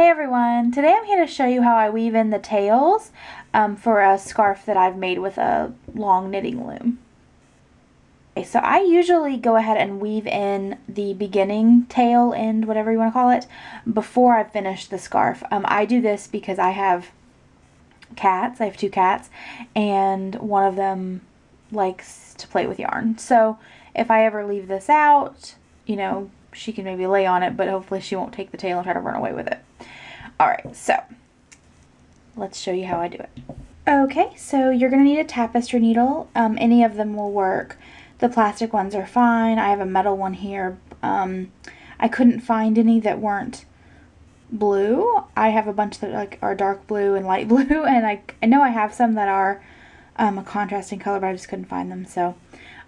Hey everyone, today I'm here to show you how I weave in the tails for a scarf that I've made with a long knitting loom. Okay, so I usually go ahead and weave in the beginning tail end, whatever you want to call it, before I finish the scarf. I do this because I have cats. I have 2 cats, and one of them likes to play with yarn. So if I ever leave this out, she can maybe lay on it, but hopefully she won't take the tail and try to run away with it. Alright, so let's show you how I do it. Okay, so you're going to need a tapestry needle. Any of them will work. The plastic ones are fine. I have a metal one here. I couldn't find any that weren't blue. I have a bunch that are dark blue and light blue, and I know I have some that are a contrasting color, but I just couldn't find them, so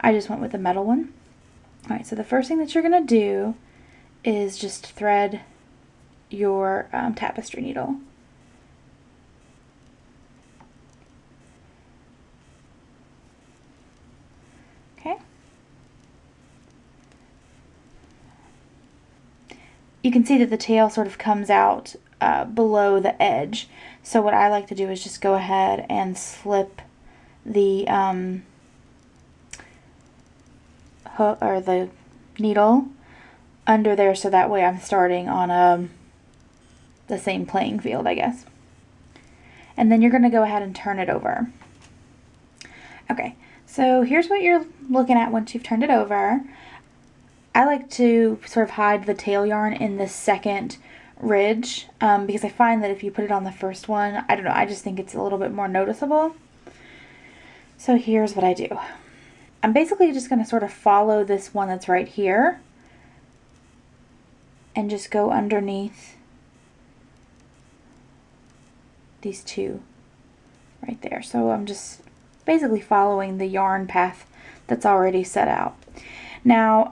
I just went with the metal one. Alright, so the first thing that you're going to do is just thread your tapestry needle. Okay. You can see that the tail sort of comes out below the edge. So what I like to do is just go ahead and slip the hook or the needle under there, so that way I'm starting on the same playing field, I guess. And then you're going to go ahead and turn it over. Okay, so here's what you're looking at once you've turned it over. I like to sort of hide the tail yarn in the second ridge because I find that if you put it on the first one, I don't know, I just think it's a little bit more noticeable. So here's what I do. I'm basically just going to sort of follow this one that's right here and just go underneath these two right there. So I'm just basically following the yarn path that's already set out. Now,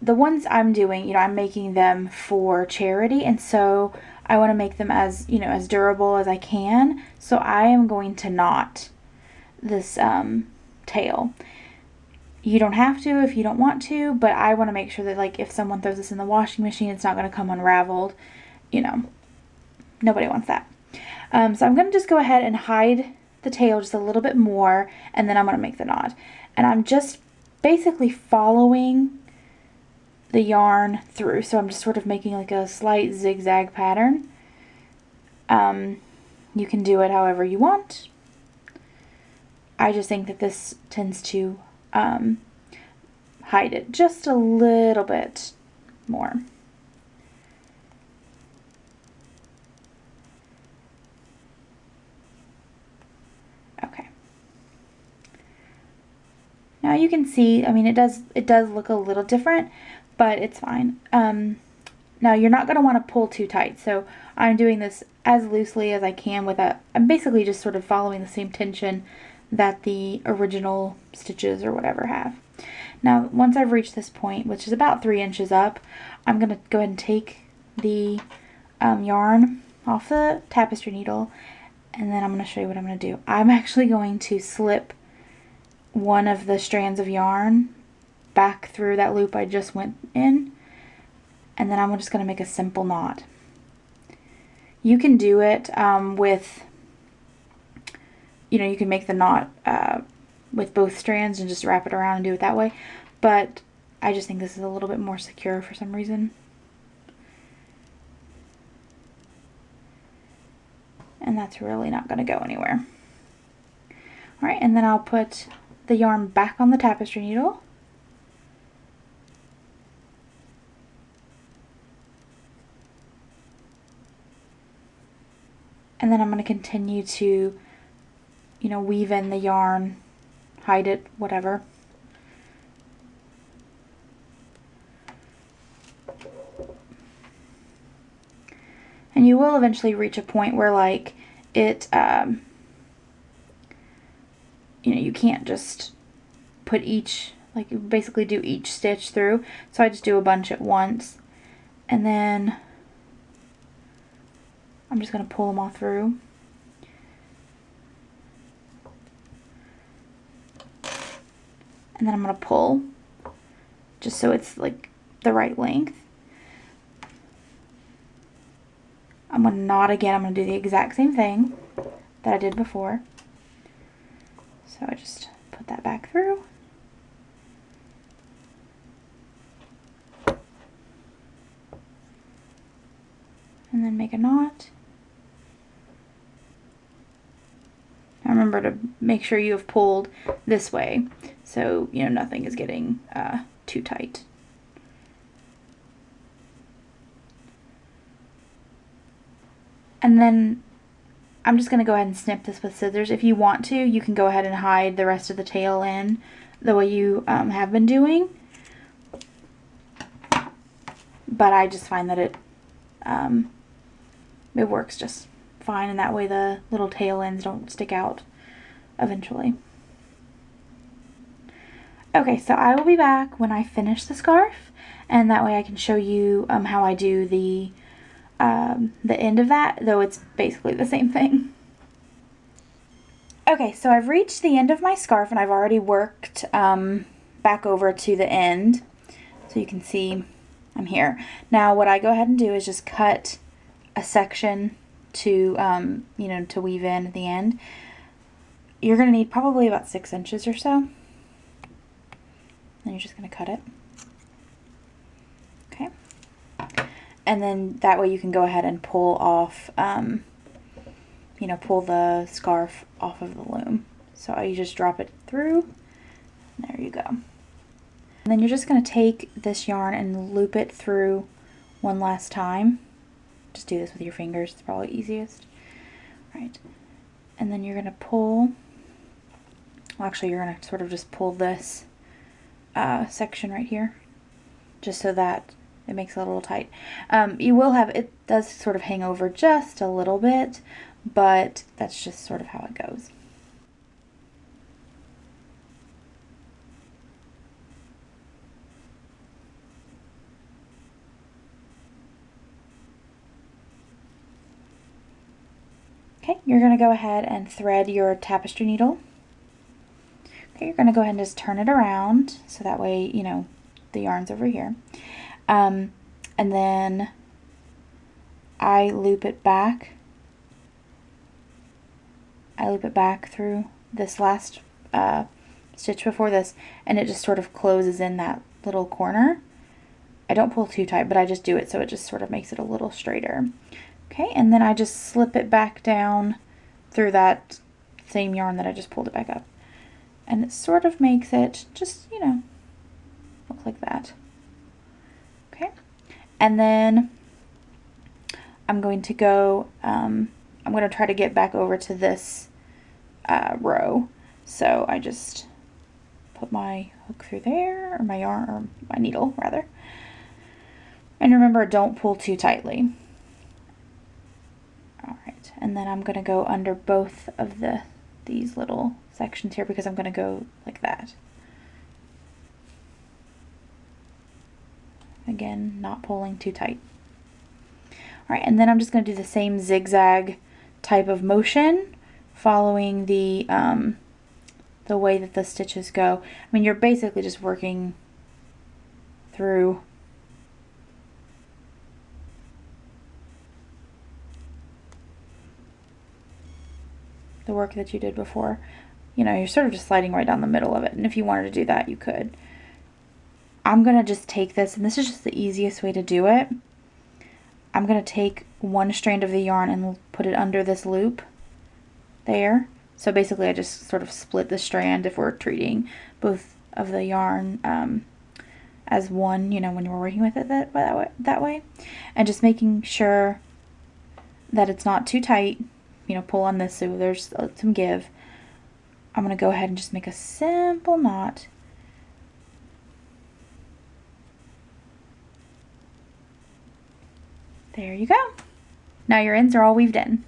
the ones I'm doing, I'm making them for charity, and so I want to make them as, as durable as I can. So I am going to knot this tail. You don't have to if you don't want to, but I want to make sure that, like, if someone throws this in the washing machine, it's not going to come unraveled. Nobody wants that. So I'm going to just go ahead and hide the tail just a little bit more, and then I'm going to make the knot. And I'm just basically following the yarn through. So I'm just sort of making like a slight zigzag pattern. You can do it however you want. I just think that this tends to hide it just a little bit more. Okay. Now you can see, I mean, it does look a little different, but it's fine. Now you're not going to want to pull too tight, so I'm doing this as loosely as I can I'm basically just sort of following the same tension that the original stitches or whatever have. Now once I've reached this point, which is about 3 inches up, I'm going to go ahead and take the yarn off the tapestry needle, and then I'm going to show you what I'm going to do. I'm actually going to slip one of the strands of yarn back through that loop I just went in, and then I'm just going to make a simple knot. You can do it with, you can make the knot with both strands and just wrap it around and do it that way, but I just think this is a little bit more secure for some reason. And that's really not going to go anywhere. Alright, and then I'll put the yarn back on the tapestry needle. And then I'm going to continue to, weave in the yarn, hide it, whatever. And you will eventually reach a point where, like, it, you can't just put each, like, you basically do each stitch through. So I just do a bunch at once. And then I'm just going to pull them all through. And then I'm going to pull just so it's like the right length. I'm going to knot again. I'm going to do the exact same thing that I did before. So I just put that back through. And then make a knot. Now remember to make sure you have pulled this way, so you know nothing is getting too tight. And then I'm just going to go ahead and snip this with scissors. If you want to, you can go ahead and hide the rest of the tail in the way you have been doing. But I just find that it works just fine, and that way the little tail ends don't stick out eventually. Okay, so I will be back when I finish the scarf, and that way I can show you how I do the end of that, though it's basically the same thing. Okay, so I've reached the end of my scarf, and I've already worked back over to the end, so you can see I'm here. Now what I go ahead and do is just cut a section to you know, to weave in at the end. You're going to need probably about 6 inches or so. And you're just going to cut it. Okay. And then that way you can go ahead and pull off, you know, pull the scarf off of the loom. So you just drop it through. There you go. And then you're just going to take this yarn and loop it through one last time. Just do this with your fingers, it's probably easiest. Right. And then you're going to pull, well, actually you're going to sort of just pull this section right here, just so that it makes it a little tight. You will have, it does sort of hang over just a little bit, but that's just sort of how it goes. Okay, you're going to go ahead and thread your tapestry needle. Okay, you're going to go ahead and just turn it around, so that way, you know, the yarn's over here. And then I loop it back. I loop it back through this last stitch before this, and it just sort of closes in that little corner. I don't pull too tight, but I just do it so it just sort of makes it a little straighter. Okay, and then I just slip it back down through that same yarn that I just pulled it back up. And it sort of makes it just, you know, look like that. Okay, and then I'm going to go, I'm going to try to get back over to this row. So I just put my hook through there, or my yarn, or my needle rather. And remember, don't pull too tightly. Alright, and then I'm going to go under both of these little sections here, because I'm going to go like that. Again, not pulling too tight. Alright, and then I'm just going to do the same zigzag type of motion, following the way that the stitches go. I mean, you're basically just working through the work that you did before. You know, you're sort of just sliding right down the middle of it, and if you wanted to do that, you could. I'm going to just take this, and this is just the easiest way to do it. I'm going to take one strand of the yarn and put it under this loop there. So basically I just sort of split the strand if we're treating both of the yarn as one, you know, when we're working with it that way. And just making sure that it's not too tight. You know, pull on this so there's some give. I'm going to go ahead and just make a simple knot. There you go. Now your ends are all weaved in.